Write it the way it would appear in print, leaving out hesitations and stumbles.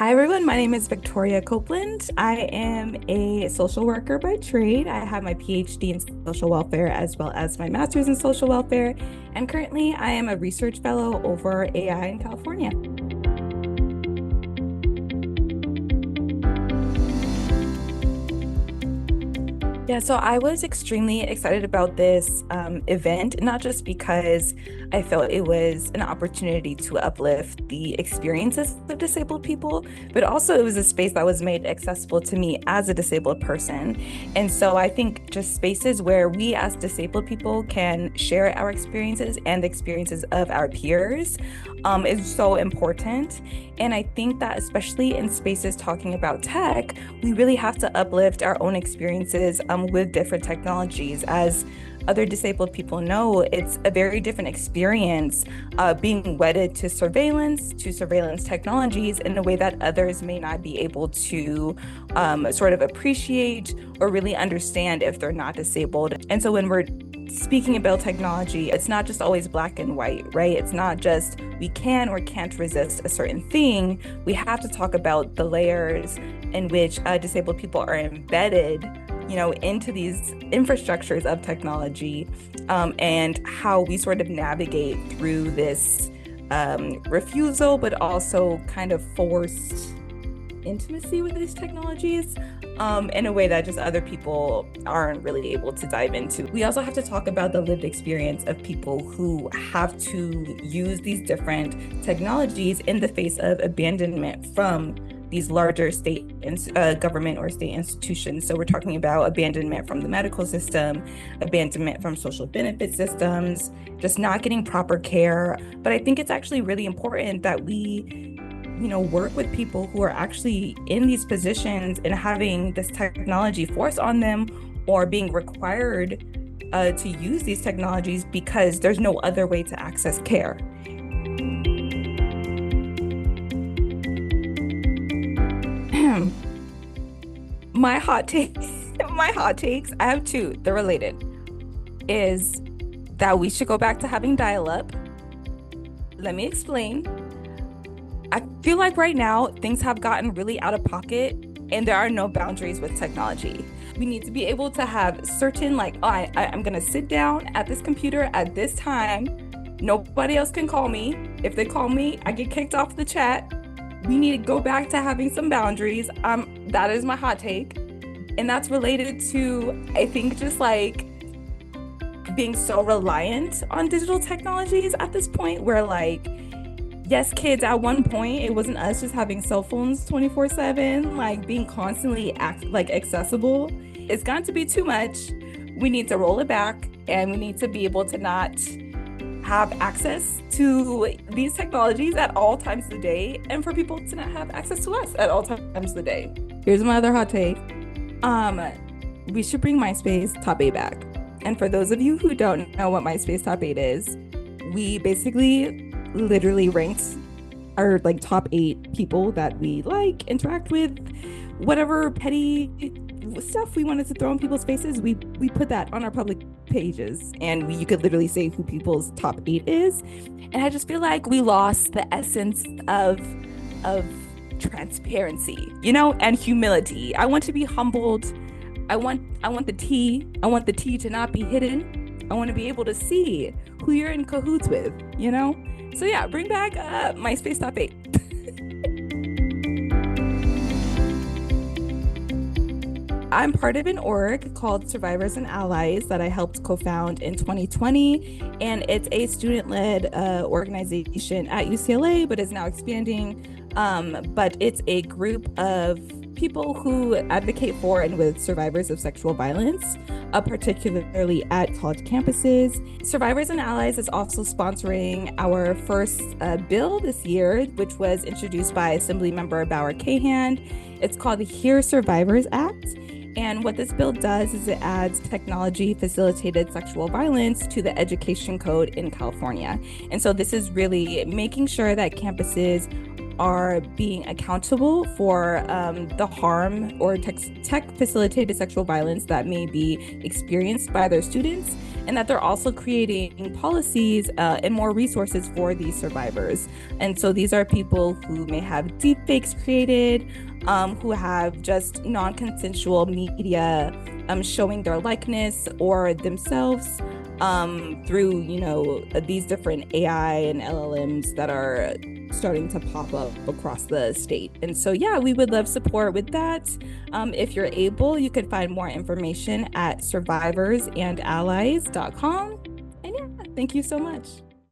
Hi everyone, my name is Victoria Copeland. I am a social worker by trade. I have my PhD in social welfare as well as my master's in social welfare, and currently I am a research fellow over AI in California. Yeah, so I was extremely excited about this event, not just because I felt it was an opportunity to uplift the experiences of disabled people, but also it was a space that was made accessible to me as a disabled person. And so I think just spaces where we as disabled people can share our experiences and the experiences of our peers is so important. And I think that especially in spaces talking about tech, we really have to uplift our own experiences with different technologies. As other disabled people know, it's a very different experience being wedded to surveillance technologies in a way that others may not be able to sort of appreciate or really understand if they're not disabled. And so when we're speaking about technology, it's not just always black and white, right? It's not just we can or can't resist a certain thing. We have to talk about the layers in which disabled people are embedded, into these infrastructures of technology, and how we sort of navigate through this refusal, but also kind of forced intimacy with these technologies in a way that just other people aren't really able to dive into. We also have to talk about the lived experience of people who have to use these different technologies in the face of abandonment from these larger state and government or state institutions. So we're talking about abandonment from the medical system, abandonment from social benefit systems, just not getting proper care. But I think it's actually really important that we work with people who are actually in these positions and having this technology forced on them or being required to use these technologies because there's no other way to access care. My hot take, my hot takes, I have two, they're related, is that we should go back to having dial-up. Let me explain. I feel like right now things have gotten really out of pocket and there are no boundaries with technology. We need to be able to have certain, like, oh, I'm going to sit down at this computer at this time. Nobody else can call me. If they call me, I get kicked off the chat. We need to go back to having some boundaries. That is my hot take. And that's related to, I think, just like being so reliant on digital technologies at this point where, like, yes, kids, at one point, it wasn't us just having cell phones 24/7, like being constantly accessible. It's gotten to be too much. We need to roll it back and we need to be able to not have access to these technologies at all times of the day and for people to not have access to us at all times of the day. Here's my other hot take. We should bring MySpace Top 8 back. And for those of you who don't know what MySpace Top 8 is, we basically literally ranked our like top 8 people that we like, interact with, whatever petty stuff we wanted to throw in people's faces. We put that on our public pages and you could literally say who people's top 8 is. And I just feel like we lost the essence of transparency, and humility. I want to be humbled. I want the tea. I want the tea to not be hidden. I want to be able to see who you're in cahoots with, So yeah, bring back MySpace Top 8. I'm part of an org called Survivors and Allies that I helped co-found in 2020. And it's a student-led organization at UCLA, but is now expanding. But it's a group of people who advocate for and with survivors of sexual violence, particularly at college campuses. Survivors and Allies is also sponsoring our first bill this year, which was introduced by Assemblymember Bauer Cahan. It's called the Hear Survivors Act. And what this bill does is it adds technology-facilitated sexual violence to the education code in California. And so this is really making sure that campuses are being accountable for the harm or tech-facilitated sexual violence that may be experienced by their students. and that they're also creating policies and more resources for these survivors. And so these are people who may have deepfakes created, who have just non-consensual media showing their likeness or themselves through, these different AI and LLMs that are starting to pop up across the state. And so, yeah, we would love support with that. If you're able, you can find more information at survivorsandallies.com. And yeah, thank you so much.